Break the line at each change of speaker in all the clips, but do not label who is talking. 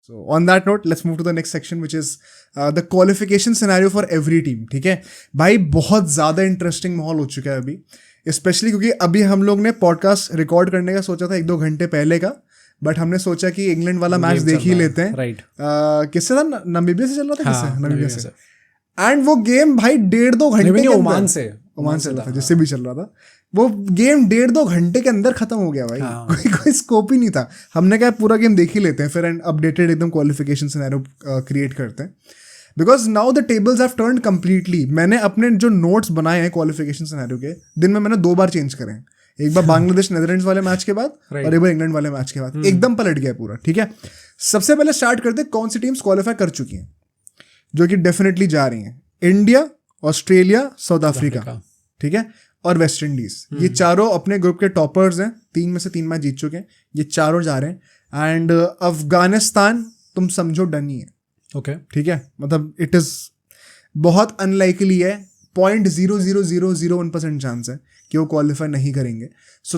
So on that note, let's move to the next section, which is the qualification scenario for every team. ठीक है भाई, बहुत ज़्यादा interesting माहौल हो चुका है अभी, स्पेशली क्योंकि अभी हम लोग ने पॉडकास्ट रिकॉर्ड करने का सोचा था 1-2 घंटे पहले का, बट हमने सोचा कि इंग्लैंड वाला मैच देख ही लेते हैं.
राइट.
किससे था? नामीबिया से चल रहा था. किससे? नामीबिया से. एंड वो गेम भाई 1.5-2 घंटे के
ओमान से
था, जिससे भी चल रहा था. वो गेम 1.5-2 घंटे के अंदर खत्म हो गया भाई. कोई स्कोप ही नहीं था. हमने कहा पूरा गेम देख ही लेते हैं, फिर अपडेटेड एकदम क्वालिफिकेशन सिनेरियो क्रिएट करते हैं, because now the tables have turned completely. मैंने अपने जो नोट्स बनाए हैं क्वालिफिकेशन सिनेरियो के, दिन में मैंने 2 बार चेंज करे हैं. एक बार बांग्लादेश नेदरलैंड्स वाले मैच के बाद और एक बार इंग्लैंड वाले मैच के बाद. एकदम पलट गया पूरा. ठीक है, सबसे पहले स्टार्ट करते हैं कौन सी टीम्स क्वालिफाई कर चुकी हैं, जो कि डेफिनेटली जा रही हैं. इंडिया, ऑस्ट्रेलिया, साउथ अफ्रीका, ठीक है, और वेस्ट इंडीज. ये चारों अपने ग्रुप के टॉपर्स हैं. 3 में से 3 मैच जीत चुके हैं. ये चारों जा रहे हैं. एंड अफगानिस्तान तुम समझो डन ही है.
ओके,
ठीक है, मतलब इट इज बहुत अनलाइकली है. 0.0001% चांस है कि वो क्वालिफाई नहीं करेंगे. सो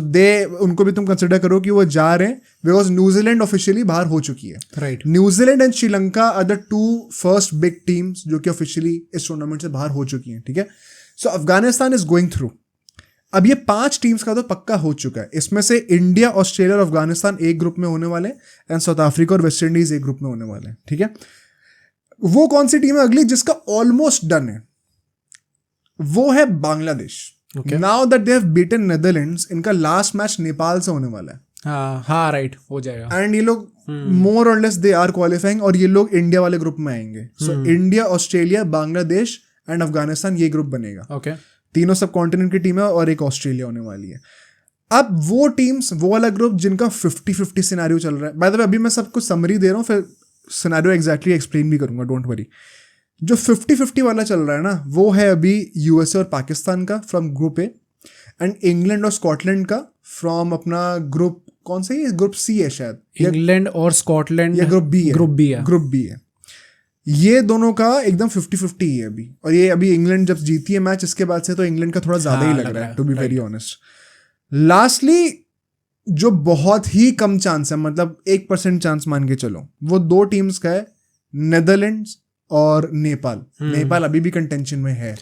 उनको भी तुम कंसिडर करो कि वो जा रहे हैं, बिकॉज न्यूजीलैंड ऑफिशियली बाहर हो चुकी है.
Right.
New Zealand and Sri Lanka are the 2 first big teams जो कि ऑफिशियली इस टूर्नामेंट से बाहर हो चुकी हैं. ठीक है, सो अफगानिस्तान इज गोइंग थ्रू. अब ये 5 टीम्स का तो पक्का हो चुका है. इसमें से इंडिया, ऑस्ट्रेलिया और अफगानिस्तान एक ग्रुप में होने वाले, एंड साउथ अफ्रीका और वेस्ट इंडीज एक ग्रुप में होने वाले. ठीक है, वो कौन सी टीम है अगली जिसका ऑलमोस्ट डन है? वो है Bangladesh. Now that they have beaten Netherlands, इनका लास्ट मैच नेपाल से होने वाला है.
हाँ राइट, हो जाएगा.
एंड ये लोग मोर और लेस दे आर क्वालिफाइंग, और ये लोग इंडिया वाले ग्रुप में आएंगे. So India, Australia, Bangladesh and Afghanistan, ये ग्रुप बनेगा.
ओके,
तीनों सब कॉन्टिनेंट की टीम है और एक ऑस्ट्रेलिया होने वाली है. अब वो टीम्स, वो वाला ग्रुप जिनका 50-50 सिनेरियो चल रहा है. बाय द वे अभी मैं सब कुछ समरी दे रहा हूँ, फिर सिनेरियो एग्जैक्टली एक्सप्लेन भी करूंगा, डोंट वरी. जो 50-50 वाला चल रहा है ना, वो है अभी यूएसए और पाकिस्तान का from group A, and England और स्कॉटलैंड का फ्रॉम अपना ग्रुप, कौन सा है? ग्रुप सी है शायद.
इंग्लैंड और स्कॉटलैंड
या ग्रुप बी है. ग्रुप बी है. ये दोनों का एकदम 50-50 ही है अभी. और ये अभी इंग्लैंड जब जीती है मैच, इसके बाद से तो इंग्लैंड का थोड़ा ज्यादा ही लग रहा है, to be very honest. Lastly जो बहुत ही कम चांस है, मतलब 1% चांस मान के चलो, वो 2 टीम्स का है, नेदरलैंड्स और नेपाल. नेपाल अभी भी कंटेंशन में है.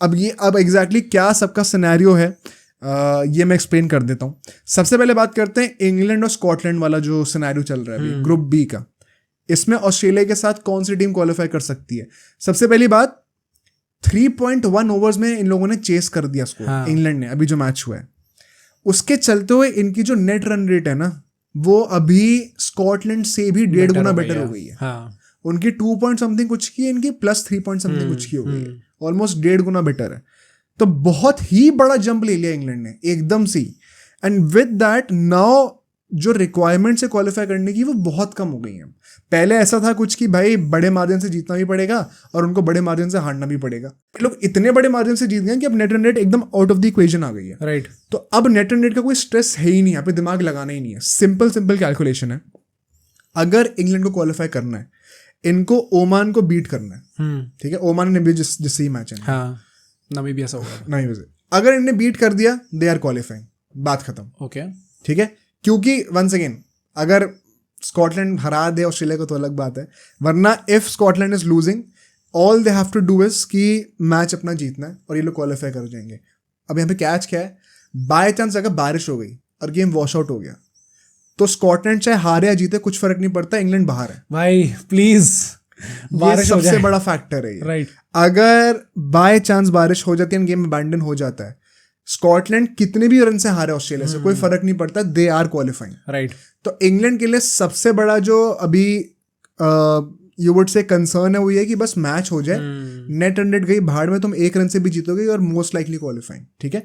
अब एग्जैक्टली क्या सबका सिनेरियो है, ये मैं एक्सप्लेन कर देता हूँ. सबसे पहले बात करते हैं इंग्लैंड और स्कॉटलैंड वाला जो सिनेरियो चल रहा है अभी, ग्रुप बी का. इसमें ऑस्ट्रेलिया के साथ कौन सी टीम क्वालिफाई कर सकती है? सबसे पहली बात, 3.1 ओवर्स में इन लोगों ने चेस कर दिया स्कोर. इंग्लैंड ने अभी जो मैच हुआ है, उसके चलते हुए इनकी जो नेट रन रेट है ना, वो अभी स्कॉटलैंड से भी 1.5 गुना बेटर हो गई है. उनकी 2 पॉइंट समथिंग कुछ की, इनकी प्लस 3 पॉइंट समथिंग कुछ की हो गई है. ऑलमोस्ट 1.5 गुना बेटर है. तो बहुत ही बड़ा जंप ले लिया इंग्लैंड ने एकदम से. एंड विद दैट नाउ जो रिक्वायरमेंट से क्वालिफाई करने की वो बहुत कम हो गई हैं. पहले ऐसा था कुछ कि भाई बड़े मार्जिन से जीतना भी पड़ेगा और उनको बड़े मार्जिन से हारना भी पड़ेगा. लोग इतने बड़े मार्जिन से जीत गए कि अब नेट रन रेट एकदम आउट ऑफ द इक्वेशन आ गई है.
राइट.
तो अब नेट रन रेट का कोई स्ट्रेस है ही नहीं, यहाँ पे दिमाग लगाना ही नहीं है. सिंपल कैलकुलेशन है. अगर इंग्लैंड को क्वालिफाई करना है, इनको ओमान को बीट करना है. ठीक है, ओमान ने भी जिससे ही मैच है,
नामीबिया से होगा.
नामीबिया, अगर इन्हें बीट कर दिया, दे आर क्वालिफाइंग, बात खत्म.
ओके,
ठीक है, क्योंकि वंस अगेन अगर स्कॉटलैंड हरा दे ऑस्ट्रेलिया को तो अलग बात है, वरना if Scotland is losing, all they have to do is कि मैच अपना जीतना है और ये लोग क्वालिफाई कर जाएंगे. अब यहाँ पे कैच क्या है? बाय चांस अगर बारिश हो गई और गेम वॉश आउट हो गया, तो स्कॉटलैंड चाहे हारे या जीते कुछ फर्क नहीं पड़ता, इंग्लैंड बाहर है.
भाई प्लीज,
बारिश सबसे बड़ा फैक्टर है.
राइट.
अगर बाय चांस बारिश हो जाती है, गेम अबैंडन हो जाता है, स्कॉटलैंड कितने भी रन से हारे ऑस्ट्रेलिया से, कोई फर्क नहीं पड़ता, दे आर क्वालिफाइंग.
राइट.
तो इंग्लैंड के लिए सबसे बड़ा जो अभी यू वुड से कंसर्न है वो ये कि बस मैच हो जाए, नेट रन रेट गई भाड़ में, तुम 1 रन से भी जीतोगे और मोस्ट लाइकली क्वालिफाइंग. ठीक है,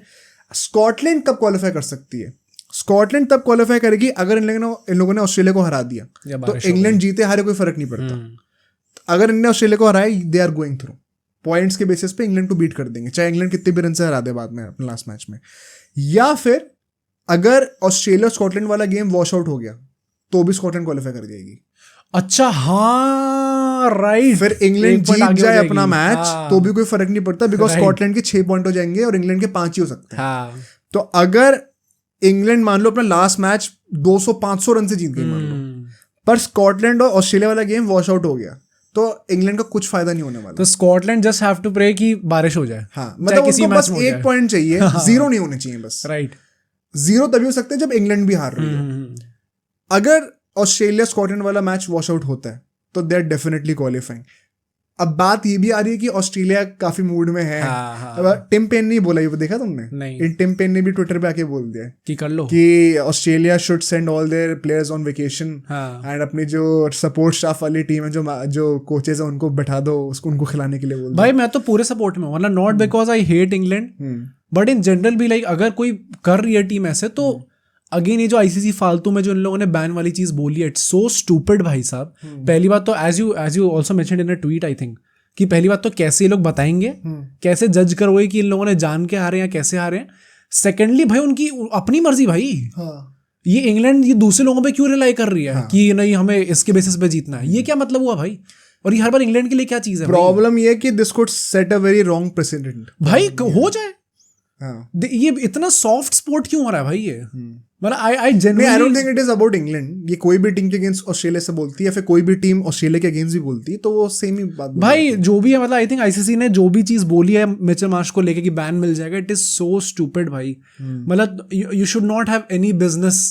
स्कॉटलैंड कब क्वालिफाई कर सकती है? स्कॉटलैंड तब क्वालिफाई करेगी अगर इन लोगों ने ऑस्ट्रेलिया को हरा दिया, तो इंग्लैंड जीते हारे कोई फर्क नहीं पड़ता. अगर इन्होंने ऑस्ट्रेलिया को हराया, they are going through. Points के बेसिस पे इंग्लैंड को बीट कर देंगे, चाहे इंग्लैंड कितने भी रन से हरा दे बाद में अपने लास्ट मैच में. या फिर अगर ऑस्ट्रेलिया और स्कॉटलैंड वाला गेम वॉश आउट हो गया, तो भी स्कॉटलैंड क्वालिफाई कर जाएगी.
अच्छा, हाँ राइट.
फिर इंग्लैंड जीत जाए अपना मैच, तो भी कोई फर्क नहीं पड़ता, बिकॉज स्कॉटलैंड के 6 पॉइंट हो जाएंगे और इंग्लैंड के 5 ही हो सकते हैं. तो अगर इंग्लैंड मान लो अपना लास्ट मैच 200-500 रन से जीत गई मान लो, पर स्कॉटलैंड और ऑस्ट्रेलिया वाला गेम वॉश आउट हो गया तो इंग्लैंड का कुछ फायदा नहीं होने वाला।
तो Scotland just have to pray कि बारिश हो जाए।
हाँ, मतलब
किसी
उनको
मैच
बस
में हो
एक
जाए।
पॉइंट चाहिए, जीरो नहीं होने चाहिए बस।
राइट।
जीरो तभी हो सकते हैं जब इंग्लैंड भी हार रही है। अगर ऑस्ट्रेलिया स्कॉटलैंड वाला मैच वॉश आउट होता है तो दे आर डेफिनेटली क्वालिफाइंग। अब बात ये भी आ रही है कि ऑस्ट्रेलिया काफी मूड में है। अब टिम पेन ने बोला, ये देखा तुमने?
नहीं।
टिम पेन ने भी ट्विटर पे आके बोल दिया
कि कर लो
कि Australia should send all their players on vacation
हाँ।
एंड अपनी जो सपोर्ट स्टाफ वाली टीम है, जो कोचेस है, उनको बैठा दो, उसको उनको खिलाने के लिए बोल दो।
भाई मैं तो पूरे सपोर्ट में हूँ, मतलब not because I hate England but in general भी लाइक अगर कोई कर रही है टीम ऐसे तो अगेन ये जो आईसीसी फालतू में जो इन लोगों ने बैन वाली चीज बोली है, इट्स सो स्टूपिड भाई साहब। पहली बात तो as you also mentioned in a tweet I think कि पहली बात तो कैसे ये लोग बताएंगे, कैसे जज करोगे कि इन लोगों ने जान के हारे या कैसे हारे हैं। सेकेंडली भाई उनकी अपनी मर्जी भाई। ये इंग्लैंड ये दूसरे लोगों पे क्यों रिलाई कर रही है कि नहीं हमें इसके बेसिस पे जीतना है? ये क्या मतलब हुआ भाई? और ये हर बार इंग्लैंड के लिए क्या चीज है?
प्रॉब्लम ये है कि this could set a very wrong president
भाई। हो जाए ये इतना सॉफ्ट स्पोर्ट क्यों हो रहा है भाई? ये मतलब I
don't think it is about England. ये कोई भी टीम के अगेंस्ट ऑस्ट्रेलिया से बोलती है या फिर कोई भी टीम ऑस्ट्रेलिया के अगेंस्ट भी बोलती है तो वो सेम ही बात
भाई जो भी है। मतलब आई थिंक आईसीसी ने जो भी चीज बोली है मिचेल मार्श को लेके कि बैन मिल जाएगा, इट इज सो स्टूपिड भाई। मतलब you should not have any business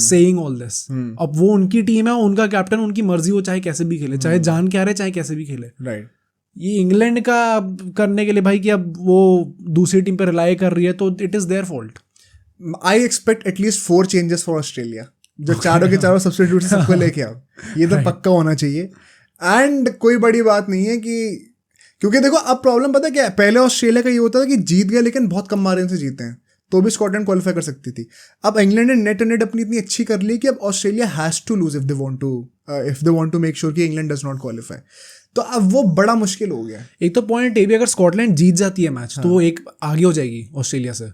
saying all this. अब वो उनकी टीम है, उनका कैप्टन, उनकी मर्जी, वो चाहे कैसे भी खेले, चाहे जान के हारे चाहे कैसे भी खेले।
राइट।
ये इंग्लैंड का करने के लिए भाई कि अब वो दूसरी टीम पे रिलाई कर रही है तो it is their fault.
I expect at least 4 changes for Australia, जो चारों के चारों सब्स्टिट्यूट सबको लेके आओ, ये तो पक्का होना चाहिए। एंड कोई बड़ी बात नहीं है कि, क्योंकि देखो अब प्रॉब्लम पता क्या है, पहले ऑस्ट्रेलिया का ये होता था कि जीत गया लेकिन बहुत कम मार्जिन से जीते हैं तो भी स्कॉटलैंड क्वालिफाई कर सकती थी। अब इंग्लैंड ने नेट अपनी इतनी अच्छी कर ली कि अब Australia has to lose if they want to make sure कि इंग्लैंड डज नॉट क्वालिफाई। तो अब वो बड़ा मुश्किल हो गया।
एक तो पॉइंट ये भी, अगर स्कॉटलैंड जीत जाती है मैच तो वो एक आगे हो जाएगी ऑस्ट्रेलिया से,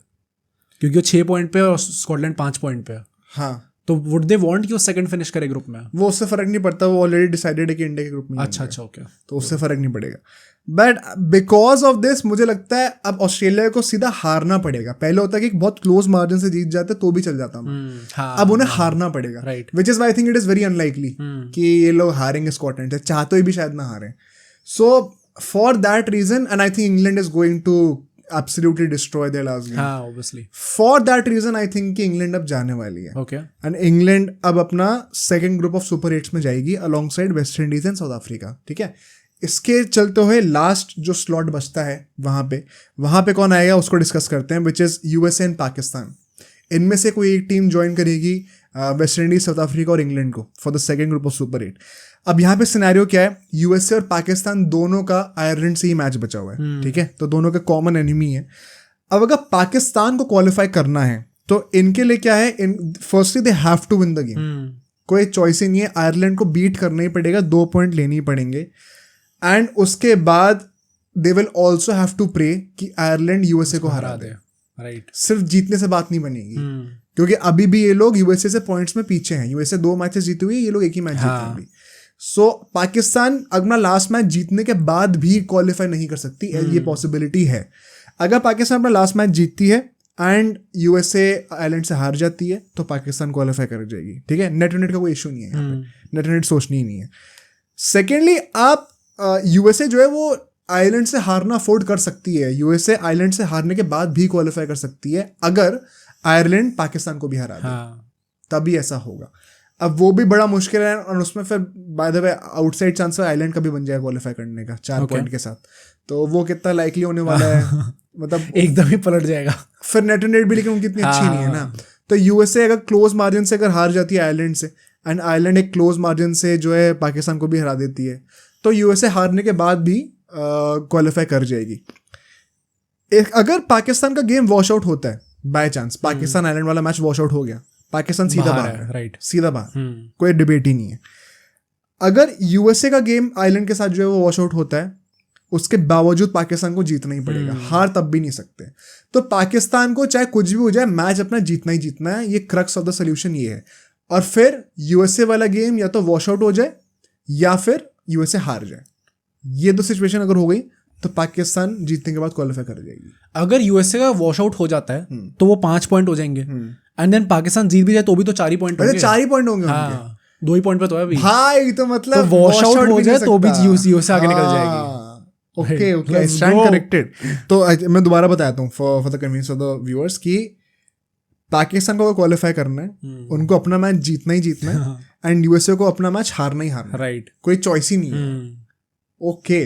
क्योंकि वो 6 पॉइंट पे और स्कॉटलैंड 5 पॉइंट पे।
हाँ,
तो वुड दे वांट कि वो सेकंड फिनिश करे ग्रुप में?
वो उससे फर्क नहीं पड़ता, वो ऑलरेडी डिसाइडेड है कि इंडिया के ग्रुप में।
अच्छा ओके,
तो उससे फर्क नहीं पड़ेगा। बट बिकॉज ऑफ दिस मुझे लगता है अब ऑस्ट्रेलिया को सीधा हारना पड़ेगा। पहले होता है कि बहुत क्लोज मार्जिन से जीत जाते तो भी चल जाता अब उन्हें हारना पड़ेगा, which is why I think it is very unlikely कि ये लोग हारेंगे स्कॉटलैंड से, चाहते हुए भी शायद ना हारें। So for that reason and I think England is going to absolutely destroy their last game.
हाँ, obviously.
For that reason, I think कि इंग्लैंड अब जाने वाली है.
Okay.
And इंग्लैंड अब अपना सेकंड ग्रुप ऑफ सुपर 8 में जाएगी alongside West Indies and south Africa. ठीक है, इसके चलते हुए लास्ट जो स्लॉट बचता है वहाँ पे कौन आएगा उसको डिस्कस करते हैं, which is USA and Pakistan. इनमें से कोई एक टीम ज्वाइन करेगी वेस्ट इंडीज, साउथ अफ्रीका और इंग्लैंड को for the second group of super 8. अब यहाँ पे सिनेरियो क्या है, यूएसए और पाकिस्तान दोनों का आयरलैंड से ही मैच बचा हुआ है. ठीक है, तो दोनों का कॉमन एनिमी है. अब अगर पाकिस्तान को क्वालिफाई करना है तो इनके लिए क्या है, firstly they have to win the game. कोई चॉइस ही नहीं है, आयरलैंड को बीट करना ही पड़ेगा, 2 पॉइंट लेने ही पड़ेंगे. एंड उसके बाद they will also have to pray कि आयरलैंड यूएसए को हरा दे.
राइट,
सिर्फ जीतने से बात नहीं बनेगी, क्योंकि अभी भी ये लोग यूएसए से पॉइंट्स में पीछे हैं. यूएसए 2 मैचेस जीती हुई, ये लोग एक ही मैच जीते हैं अभी. सो पाकिस्तान अपना लास्ट मैच जीतने के बाद भी क्वालिफाई नहीं कर सकती, ये पॉसिबिलिटी है. अगर पाकिस्तान अपना लास्ट मैच जीतती है एंड यूएसए आयरलैंड से हार जाती है तो पाकिस्तान क्वालिफाई कर जाएगी. ठीक है, नेट का कोई इशू नहीं है यहाँ पे, नेट सोचनी ही नहीं है. सेकेंडली, आप यूएसए जो है वो आयरलैंड से हारना अफोर्ड कर सकती है. यूएसए आयरलैंड से हारने के बाद भी क्वालिफाई कर सकती है अगर आयरलैंड पाकिस्तान को भी हरा दे, तभी ऐसा होगा. अब वो भी बड़ा मुश्किल है, और उसमें फिर by the way outside chance है आयरलैंड का भी बन जाएगा क्वालिफाई करने का 4 पॉइंट के साथ. तो वो कितना लाइकली होने वाला है, मतलब
एकदम ही पलट जाएगा.
फिर नेट भी लेकिन उनकी इतनी अच्छी नहीं है ना. तो यूएसए अगर क्लोज मार्जिन से अगर हार जाती है आयरलैंड से, एंड आयरलैंड एक क्लोज मार्जिन से जो है पाकिस्तान को भी हरा देती है, तो यूएसए हारने के बाद भी क्वालिफाई कर जाएगी. अगर पाकिस्तान का गेम वॉश आउट होता है बाय चांस, पाकिस्तान आयरलैंड वाला मैच वॉश आउट हो गया, पाकिस्तान सीधा बाहर है. राइट, सीधा बाहर, कोई डिबेट ही नहीं है. अगर यूएसए का गेम आयरलैंड के साथ जो है वो वॉश आउट होता है, उसके बावजूद पाकिस्तान को जीतना ही पड़ेगा, हार तब भी नहीं सकते. तो पाकिस्तान को चाहे कुछ भी हो जाए, मैच अपना जीतना ही जीतना है. ये क्रक्स ऑफ द सोल्यूशन ये है. और फिर यूएसए वाला गेम या तो वॉश आउट हो जाए या फिर यूएसए हार जाए. ये 2 सिचुएशन अगर हो गई तो पाकिस्तान जीतने के बाद क्वालिफाई कर जाएगी.
अगर यूएसए का वॉश आउट हो जाता है तो वो 5 पॉइंट हो जाएंगे, एंड देन पाकिस्तान जीत भी जाए तो भी तो 4 ही पॉइंट होंगे.
4 ही पॉइंट होंगे.
2 ही पॉइंट पे तो है अभी।
भाई तो मतलब
तो वॉश आउट हो जाए तो भी यूएसए आगे निकल
जाएगी। Okay okay, I stand corrected. तो मैं दोबारा बताता हूँ for the convenience of the viewers कि पाकिस्तान को क्वालिफाई करना है, उनको अपना मैच जीतना ही जीतना है, एंड यूएसए को अपना मैच हारना ही हारना है,
राइट,
कोई चॉइस ही नहीं है। ओके,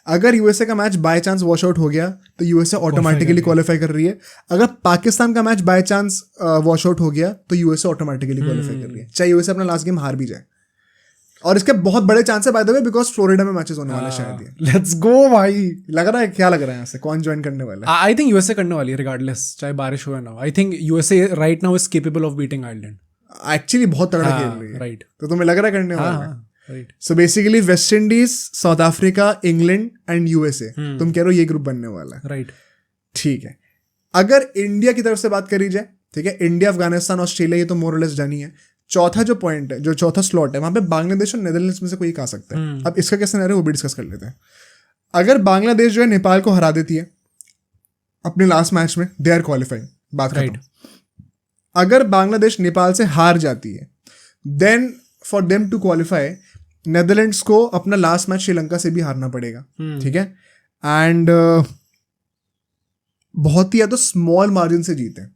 अगर यूएसए का match by chance wash out हो गया तो यूएसए ऑटोमेटिकली क्वालिफाई कर रही है। अगर पाकिस्तान का match by chance wash out हो गया तो यूएसए ऑटोमेटिकली क्वालिफाई कर रही है, चाहे यूएसए अपना लास्ट गेम हार भी जाए। और इसके बहुत बड़े चांस है by the way, because Florida में मैचेस होने वाले शायद ये।
लेट्स गो भाई।
लग रहा है, क्या लग रहा है यहाँ से कौन ज्वाइन करने वाला है?
आई थिंक यूएसए करने वाली है रिगार्डलेस, चाहे बारिश हो या ना हो। I think USA right now is capable of beating Ireland.
Actually बहुत तगड़ा खेल रही है,
राइट।
तो तुम्हें लग रहा है करने वाला है?
Right.
So basically West Indies, south Africa, England and USA, तुम कह रहे हो ये ग्रुप बनने वाला है,
राइट।
ठीक है। अगर इंडिया की तरफ से बात करी जाए, ठीक है, इंडिया, अफगानिस्तान, ऑस्ट्रेलिया, ये तो मोर और लेस डन ही है। चौथा जो पॉइंट है, जो चौथा स्लॉट है, वहां पे बांग्लादेश और नेदरलैंड्स में से कोई एक आ सकता है। अब इसका क्या सिनेरियो वो भी डिस्कस कर लेते हैं। अगर बांग्लादेश जो है नेपाल को हरा देती है अपने लास्ट मैच में, दे आर क्वालिफाइंग, बात खत्म। अगर बांग्लादेश नेपाल से हार जाती है, then for them to qualify Netherlands को अपना लास्ट मैच श्रीलंका से भी हारना पड़ेगा, ठीक है। एंड बहुत ही या तो स्मॉल मार्जिन से जीते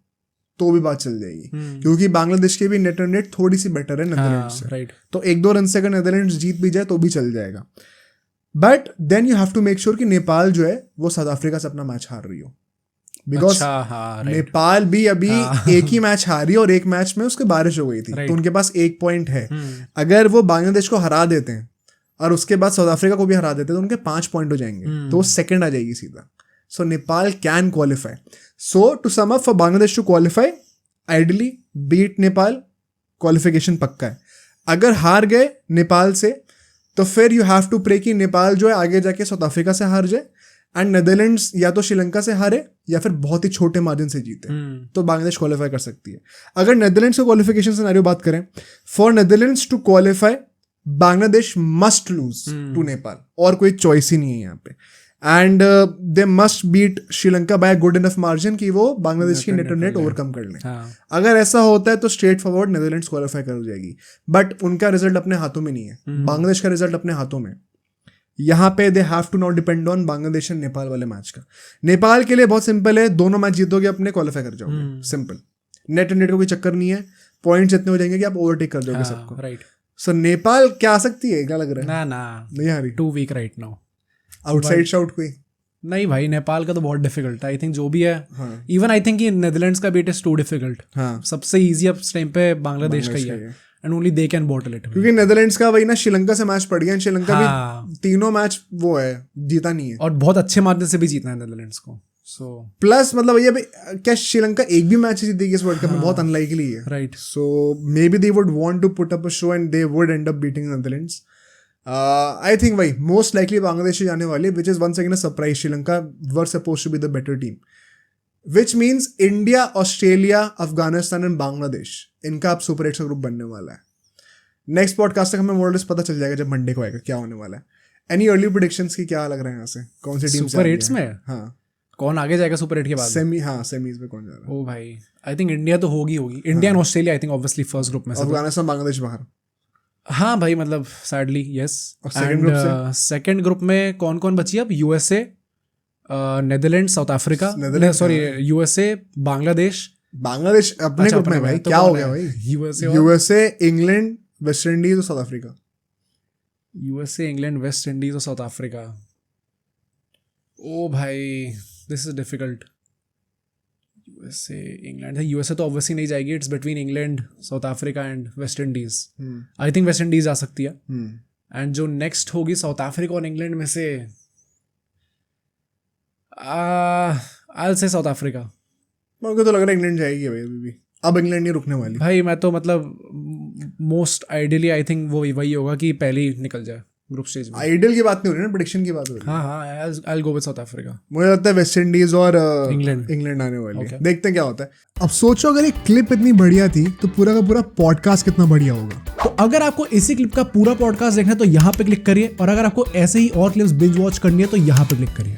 तो भी बात चल जाएगी, क्योंकि बांग्लादेश के भी नेट रेट थोड़ी सी बेटर है नेदरलैंड्स से,
राइट।
तो 1-2 रन से अगर नेदरलैंड्स जीत भी जाए तो भी चल जाएगा। But then you have to make sure कि नेपाल जो है वो साउथ अफ्रीका से अपना मैच हार रही हो, बिकॉज नेपाल भी अभी एक ही मैच हारी और एक मैच में उसके बारिश हो गई थी, तो उनके पास 1 पॉइंट है। अगर वो बांग्लादेश को हरा देते हैं और उसके बाद साउथ अफ्रीका को भी हरा देते हैं तो उनके 5 पॉइंट हो जाएंगे, तो वो सेकंड आ जाएगी सीधा। So Nepal can qualify. So to sum up, for Bangladesh to qualify, ideally beat Nepal, qualification पक्का है। अगर हार गए नेपाल से तो फिर यू हैव टू प्रे कि नेपाल जो है आगे जाके साउथ अफ्रीका से हार जाए, एंड नेदरलैंड्स या तो श्रीलंका से हारे या फिर बहुत ही छोटे मार्जिन से जीते, तो बांग्लादेश क्वालिफाई कर सकती है। अगर नेदरलैंड्स का क्वालिफिकेशन सिनेरियो बात करें, for Netherlands to qualify Bangladesh must lose to Nepal, और कोई चॉइस ही नहीं है यहाँ पे। And they must beat Sri Lanka by good enough margin कि वो बांग्लादेश की नेट ओवरकम कर लें। अगर ऐसा होता है तो स्ट्रेट फॉरवर्ड नेदरलैंड्स क्वालिफाई कर जाएगी, बट उनका रिजल्ट अपने हाथों में नहीं है, बांग्लादेश का रिजल्ट अपने हाथों में। यहाँ पे they have to not depend on Bangladesh and Nepal वाले मैच का। नेपाल के लिए बहुत सिंपल है, दोनों मैच जीतोगे अपने क्वालिफाई कर जाओगे, सिंपल। नेट का कोई चक्कर नहीं है, पॉइंट्स इतने हो जाएंगे कि आप ओवरटेक कर दोगे सबको, राइट। सो नेपाल क्या आ सकती है, क्या लग रहा है?
ना
नहीं आ रही,
too weak right now.
Outside shot कोई
नहीं भाई, नेपाल का तो बहुत डिफिकल्ट है। आई थिंक जो भी है, इवन आई थिंक नेदरलैंड्स का बीट इज टू डिफिकल्ट। सबसे इजी अब इस टाइम पे बांग्लादेश का ही है, and only they can bottle it,
क्योंकि नेदरलैंड्स का वही ना श्रीलंका से मैच पड़ गया, श्रीलंका भी तीनों मैच वो है जीता नहीं है, और
बहुत अच्छे मार्जिन से भी जीतना है नेदरलैंड्स को। सो
प्लस मतलब भैया क्या श्रीलंका एक भी मैच जीतेगी इस वर्ल्ड कप में? बहुत अनलाइकली है,
right.
So maybe they would want to put up a show and they would end up beating Netherlands. I think वही मोस्ट लाइकली बांग्लादेश जाने वाली, which is once again a surprise. Sri Lanka were supposed to be the better team, which means India, Australia, Afghanistan and Bangladesh, इनका अब super 8 का group बनने वाला है। Next podcast तक हमें मोर लेस पता चल जाएगा जब मंडे को आएगा क्या होने वाला है। एनी अर्ली प्रेडिक्शंस की क्या लग रहा है यहाँ से, कौन सी टीम
सुपर 8 में?
हाँ,
कौन आगे जाएगा सुपर 8 के बाद?
सेमीज में कौन जा रहा है?
ओ भाई, आई थिंक इंडिया तो होगी। India and Australia I think obviously first group में।
अफगानिस्तान, बांग्लादेश बाहर।
हाँ भाई, मतलब सैडली यस। सेकंड ग्रुप में कौन कौन बची अब? USA, Netherland, South Africa, sorry USA, Bangladesh
अपने ग्रुप में भाई। क्या हो गया भाई? यूएसए, इंग्लैंड, वेस्ट इंडीज और South Africa.
USA, England, West Indies और साउथ अफ्रीका। ओ भाई, this is difficult. USA, England, USA तो ऑब्वियसली नहीं जाएगी। It's between England, South Africa and West Indies. I think West Indies आ सकती है। एंड जो नेक्स्ट होगी साउथ अफ्रीका और इंग्लैंड में से, I will say south Africa.
मुझे तो लग रहा है इंग्लैंड जाएगी भाई अभी भी। अब इंग्लैंड नहीं रुकने वाली
भाई। मैं तो मतलब मोस्ट आइडियली आई थिंक वो वही होगा कि पहले ही निकल जाए ग्रुप स्टेज में।
आइडियल की बात नहीं हो रही ना, प्रेडिक्शन की बात हो रही है।
हाँ, I will go with south Africa.
मुझे लगता है वेस्ट इंडीज और इंग्लैंड आने वाली है। देखते हैं क्या होता है। अब सोचो अगर एक क्लिप इतनी बढ़िया थी तो पूरा का पूरा पॉडकास्ट कितना बढ़िया होगा।
तो अगर आपको इसी क्लिप का पूरा पॉडकास्ट देखना है तो यहाँ पे क्लिक करिए, और अगर आपको ऐसे ही और क्लिप्स बिंज वॉच करनी है तो यहाँ पे क्लिक करिए।